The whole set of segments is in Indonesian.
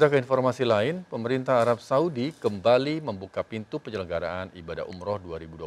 Kita ke informasi lain, pemerintah Arab Saudi kembali membuka pintu penyelenggaraan ibadah umroh 2021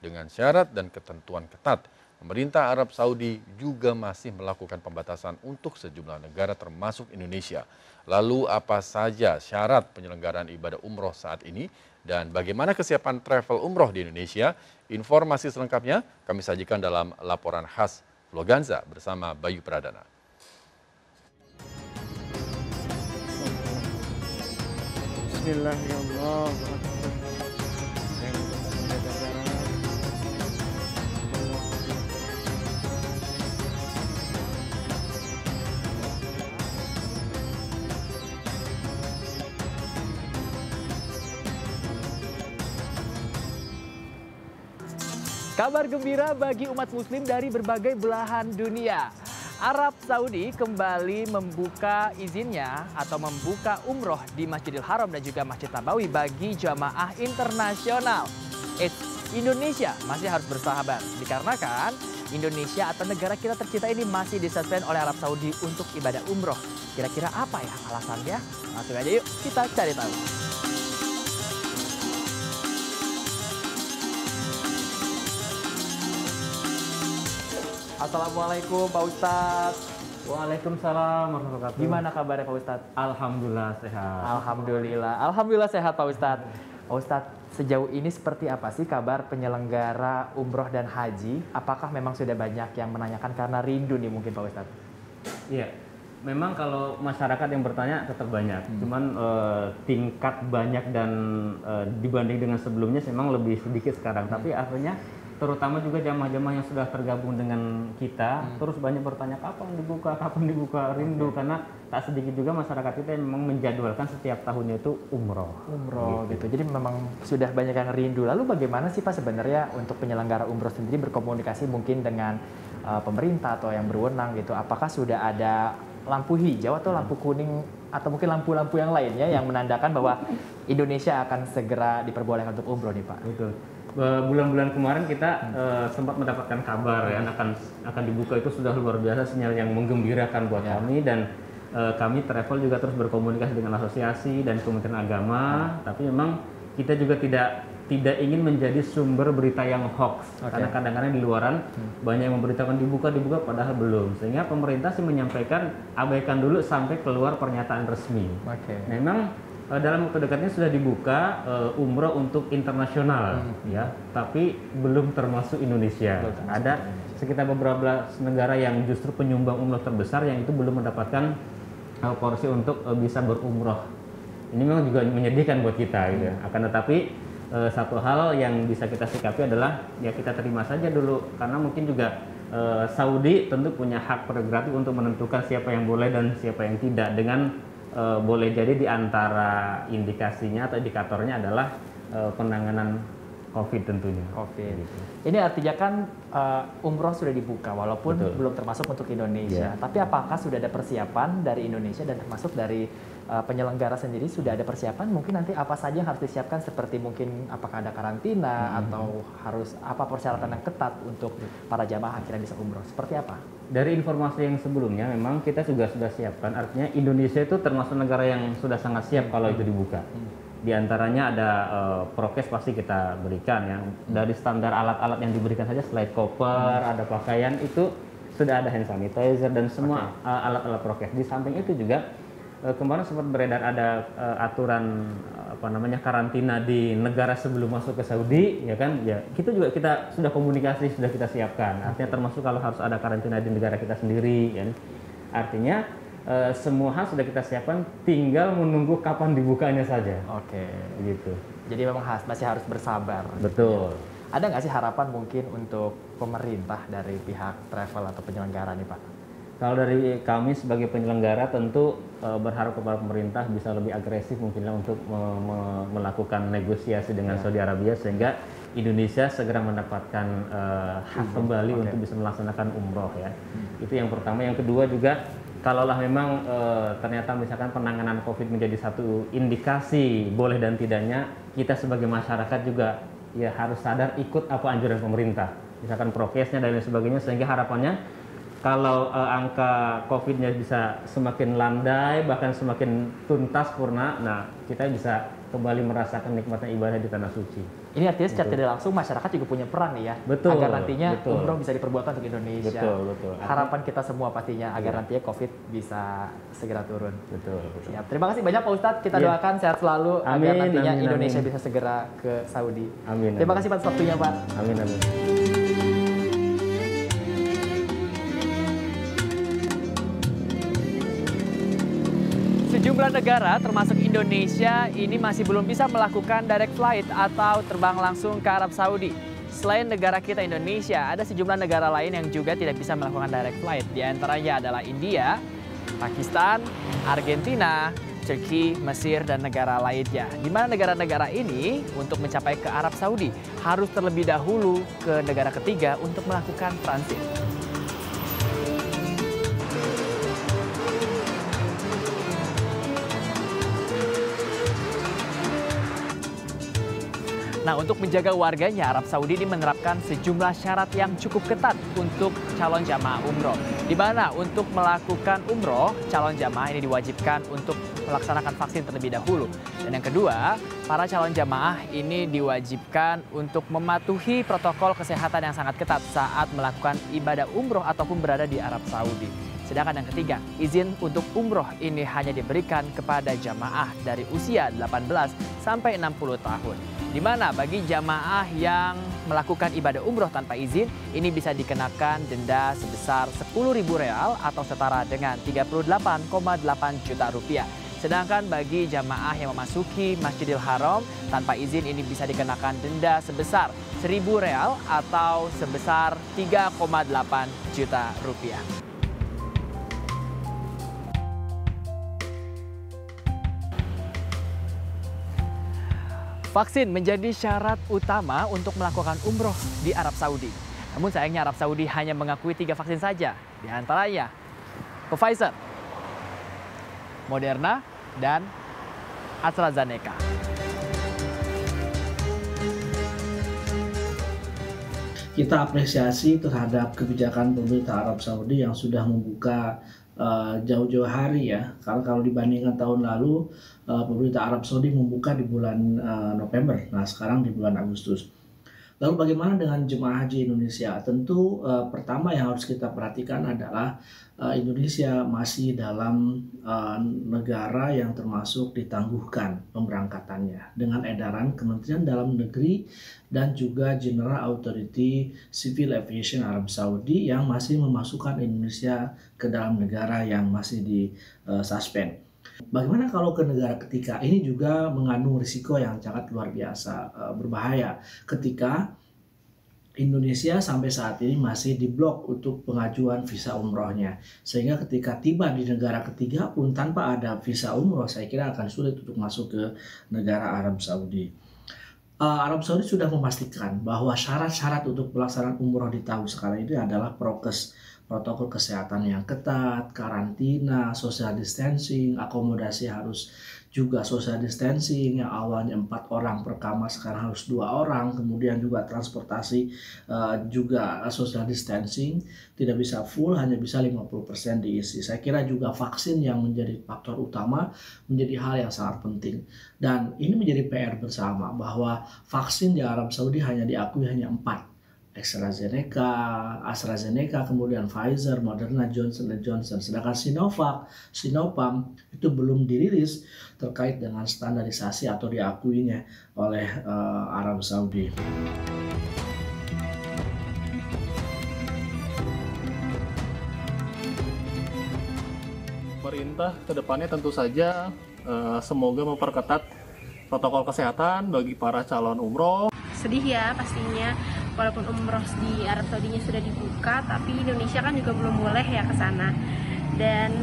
dengan syarat dan ketentuan ketat. Pemerintah Arab Saudi juga masih melakukan pembatasan untuk sejumlah negara termasuk Indonesia. Lalu apa saja syarat penyelenggaraan ibadah umroh saat ini dan bagaimana kesiapan travel umroh di Indonesia? Informasi selengkapnya kami sajikan dalam laporan khas Vloganza bersama Bayu Pradana. Kabar gembira bagi umat muslim dari berbagai belahan dunia. Arab Saudi kembali membuka izinnya atau membuka umroh di Masjidil Haram dan juga Masjid Nabawi bagi jamaah internasional. Indonesia masih harus bersabar dikarenakan Indonesia atau negara kita tercinta ini masih disuspend oleh Arab Saudi untuk ibadah umroh. Kira-kira apa ya alasannya? Langsung aja yuk kita cari tahu. Assalamualaikum Pak Ustadz. Waalaikumsalam warahmatullahi wabarakatuh. Gimana kabarnya Pak Ustadz? Alhamdulillah sehat. Alhamdulillah sehat Pak Ustadz. Pak Ustadz, sejauh ini seperti apa sih kabar penyelenggara umroh dan haji? Apakah memang sudah banyak yang menanyakan karena rindu nih mungkin Pak Ustadz? Iya, memang kalau masyarakat yang bertanya tetap banyak. Cuman tingkat banyak dan dibanding dengan sebelumnya memang lebih sedikit sekarang. Tapi artinya terutama juga jamaah-jamaah yang sudah tergabung dengan kita, terus banyak bertanya kapan dibuka, rindu. Karena tak sedikit juga masyarakat kita yang memang menjadwalkan setiap tahunnya itu umroh gitu. Jadi memang sudah banyak yang rindu. Lalu bagaimana sih Pak sebenarnya untuk penyelenggara umroh sendiri berkomunikasi mungkin dengan pemerintah atau yang berwenang gitu? Apakah sudah ada lampu hijau atau lampu kuning atau mungkin lampu-lampu yang lainnya yang menandakan bahwa Indonesia akan segera diperbolehkan untuk umroh nih Pak? Betul. Bulan-bulan kemarin kita sempat mendapatkan kabar ya akan dibuka, itu sudah luar biasa, sinyal yang menggembirakan buat kami. Dan kami travel juga terus berkomunikasi dengan asosiasi dan Kementerian Agama. Tapi memang kita juga tidak ingin menjadi sumber berita yang hoax, karena kadang-kadang di luaran banyak yang memberitakan dibuka padahal belum. Sehingga pemerintah sih menyampaikan abaikan dulu sampai keluar pernyataan resmi. Memang dalam waktu dekatnya sudah dibuka umroh untuk internasional, ya, tapi belum termasuk Indonesia. Ada sekitar beberapa negara yang justru penyumbang umroh terbesar yang itu belum mendapatkan porsi untuk bisa berumroh. Ini memang juga menyedihkan buat kita, gitu ya. Akan tetapi satu hal yang bisa kita sikapi adalah ya kita terima saja dulu, karena mungkin juga Saudi tentu punya hak prerogatif untuk menentukan siapa yang boleh dan siapa yang tidak, dengan boleh jadi di antara indikasinya atau indikatornya adalah penanganan COVID tentunya. Gitu. Ini artinya kan umroh sudah dibuka walaupun belum termasuk untuk Indonesia. Tapi apakah sudah ada persiapan dari Indonesia dan termasuk dari penyelenggara sendiri sudah ada persiapan? Mungkin nanti apa saja yang harus disiapkan, seperti mungkin apakah ada karantina atau harus apa persyaratan yang ketat untuk para jamaah akhirnya bisa umroh? Seperti apa? Dari informasi yang sebelumnya memang kita juga sudah siapkan, artinya Indonesia itu termasuk negara yang sudah sangat siap kalau itu dibuka. Di antaranya ada prokes pasti kita berikan ya. Dari standar alat-alat yang diberikan saja, slide koper, ada pakaian, itu sudah ada hand sanitizer dan semua alat-alat prokes. Di samping itu juga kemarin sempat beredar ada aturan karantina di negara sebelum masuk ke Saudi, ya kan? Ya, kita sudah komunikasi, sudah kita siapkan. Artinya termasuk kalau harus ada karantina di negara kita sendiri, ya. Artinya semua hal sudah kita siapkan, tinggal menunggu kapan dibukanya saja. Gitu. Jadi memang masih harus bersabar. Betul. Ada nggak sih harapan mungkin untuk pemerintah dari pihak travel atau penyelenggara nih Pak? Kalau dari kami sebagai penyelenggara tentu berharap kepada pemerintah bisa lebih agresif mungkinlah untuk melakukan negosiasi dengan Saudi Arabia sehingga Indonesia segera mendapatkan hak kembali untuk bisa melaksanakan umroh, ya. Itu yang pertama. Yang kedua juga, kalaulah memang ternyata misalkan penanganan COVID menjadi satu indikasi boleh dan tidaknya, kita sebagai masyarakat juga ya harus sadar ikut apa anjuran pemerintah, misalkan prokesnya dan lain sebagainya, sehingga harapannya kalau angka COVID-nya bisa semakin landai, bahkan semakin tuntas, purna, nah kita bisa kembali merasakan nikmatnya ibadah di Tanah Suci. Ini artinya secara tidak langsung masyarakat juga punya peran nih ya, Betul, agar nantinya betul. umroh bisa diperbolehkan untuk Indonesia. Betul. Harapan kita semua pastinya agar nantinya COVID bisa segera turun. Betul. Siap. Terima kasih banyak Pak Ustadz. Kita Iya. doakan sehat selalu agar Amin, nantinya amin, Indonesia amin. bisa segera ke Saudi. Amin. Terima kasih atas waktunya Pak. Amin. Sejumlah negara termasuk Indonesia ini masih belum bisa melakukan direct flight atau terbang langsung ke Arab Saudi. Selain negara kita Indonesia, ada sejumlah negara lain yang juga tidak bisa melakukan direct flight. Di antaranya adalah India, Pakistan, Argentina, Turki, Mesir, dan negara lainnya. Di mana negara-negara ini untuk mencapai ke Arab Saudi harus terlebih dahulu ke negara ketiga untuk melakukan transit. Nah, untuk menjaga warganya, Arab Saudi ini menerapkan sejumlah syarat yang cukup ketat untuk calon jamaah umroh. Di mana untuk melakukan umroh, calon jamaah ini diwajibkan untuk melaksanakan vaksin terlebih dahulu. Dan yang kedua, para calon jamaah ini diwajibkan untuk mematuhi protokol kesehatan yang sangat ketat saat melakukan ibadah umroh ataupun berada di Arab Saudi. Sedangkan yang ketiga, izin untuk umroh ini hanya diberikan kepada jamaah dari usia 18 sampai 60 tahun. Di mana bagi jamaah yang melakukan ibadah umroh tanpa izin, ini bisa dikenakan denda sebesar 10.000 real atau setara dengan 38,8 juta rupiah. Sedangkan bagi jamaah yang memasuki Masjidil Haram tanpa izin ini bisa dikenakan denda sebesar 1.000 real atau sebesar 3,8 juta rupiah. Vaksin menjadi syarat utama untuk melakukan umroh di Arab Saudi. Namun sayangnya Arab Saudi hanya mengakui 3 vaksin saja. Di antaranya Pfizer, Moderna, dan AstraZeneca. Kita apresiasi terhadap kebijakan pemerintah Arab Saudi yang sudah membuka jauh-jauh hari ya. Kalau dibandingkan tahun lalu, pemerintah Arab Saudi membuka di bulan November. Nah, sekarang di bulan Agustus. Lalu bagaimana dengan jemaah haji Indonesia? Tentu pertama yang harus kita perhatikan adalah Indonesia masih dalam negara yang termasuk ditangguhkan pemberangkatannya dengan edaran Kementerian Dalam Negeri dan juga General Authority Civil Aviation Arab Saudi yang masih memasukkan Indonesia ke dalam negara yang masih disuspend. Bagaimana kalau ke negara ketiga? Ini juga mengandung risiko yang sangat luar biasa berbahaya ketika Indonesia sampai saat ini masih diblok untuk pengajuan visa umrohnya. Sehingga ketika tiba di negara ketiga pun tanpa ada visa umroh, saya kira akan sulit untuk masuk ke negara Arab Saudi. Arab Saudi sudah memastikan bahwa syarat-syarat untuk pelaksanaan umroh di tahun sekarang ini adalah prokes, protokol kesehatan yang ketat, karantina, social distancing, akomodasi harus juga social distancing, yang awalnya 4 orang per kamar sekarang harus 2 orang, kemudian juga transportasi juga social distancing, tidak bisa full, hanya bisa 50% diisi. Saya kira juga vaksin yang menjadi faktor utama menjadi hal yang sangat penting. Dan ini menjadi PR bersama bahwa vaksin di Arab Saudi hanya diakui hanya 4. AstraZeneca, kemudian Pfizer, Moderna, Johnson & Johnson. Sedangkan Sinovac, Sinopharm itu belum dirilis terkait dengan standarisasi atau diakuinya oleh Arab Saudi. Pemerintah kedepannya tentu saja semoga memperketat protokol kesehatan bagi para calon umroh. Sedih ya pastinya, walaupun umroh di Arab Saudinya sudah dibuka, tapi Indonesia kan juga belum boleh ya ke sana. Dan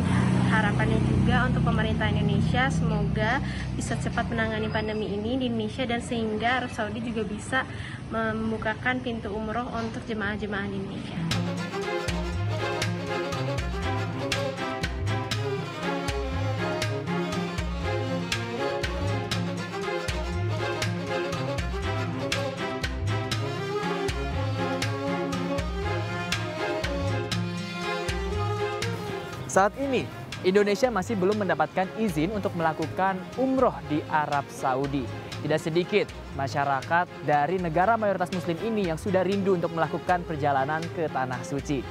harapannya juga untuk pemerintah Indonesia semoga bisa cepat menangani pandemi ini di Indonesia dan sehingga Arab Saudi juga bisa membukakan pintu umroh untuk jemaah-jemaah di Indonesia. Saat ini, Indonesia masih belum mendapatkan izin untuk melakukan umroh di Arab Saudi. Tidak sedikit masyarakat dari negara mayoritas muslim ini yang sudah rindu untuk melakukan perjalanan ke Tanah Suci.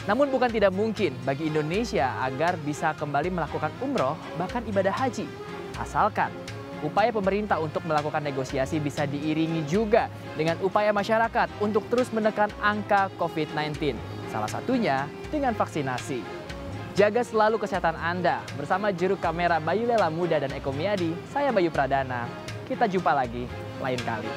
Namun bukan tidak mungkin bagi Indonesia agar bisa kembali melakukan umroh bahkan ibadah haji. Asalkan upaya pemerintah untuk melakukan negosiasi bisa diiringi juga dengan upaya masyarakat untuk terus menekan angka COVID-19. Salah satunya dengan vaksinasi. Jaga selalu kesehatan Anda. Bersama juru kamera Bayu Lela Muda dan Eko Miadi, saya Bayu Pradana. Kita jumpa lagi lain kali.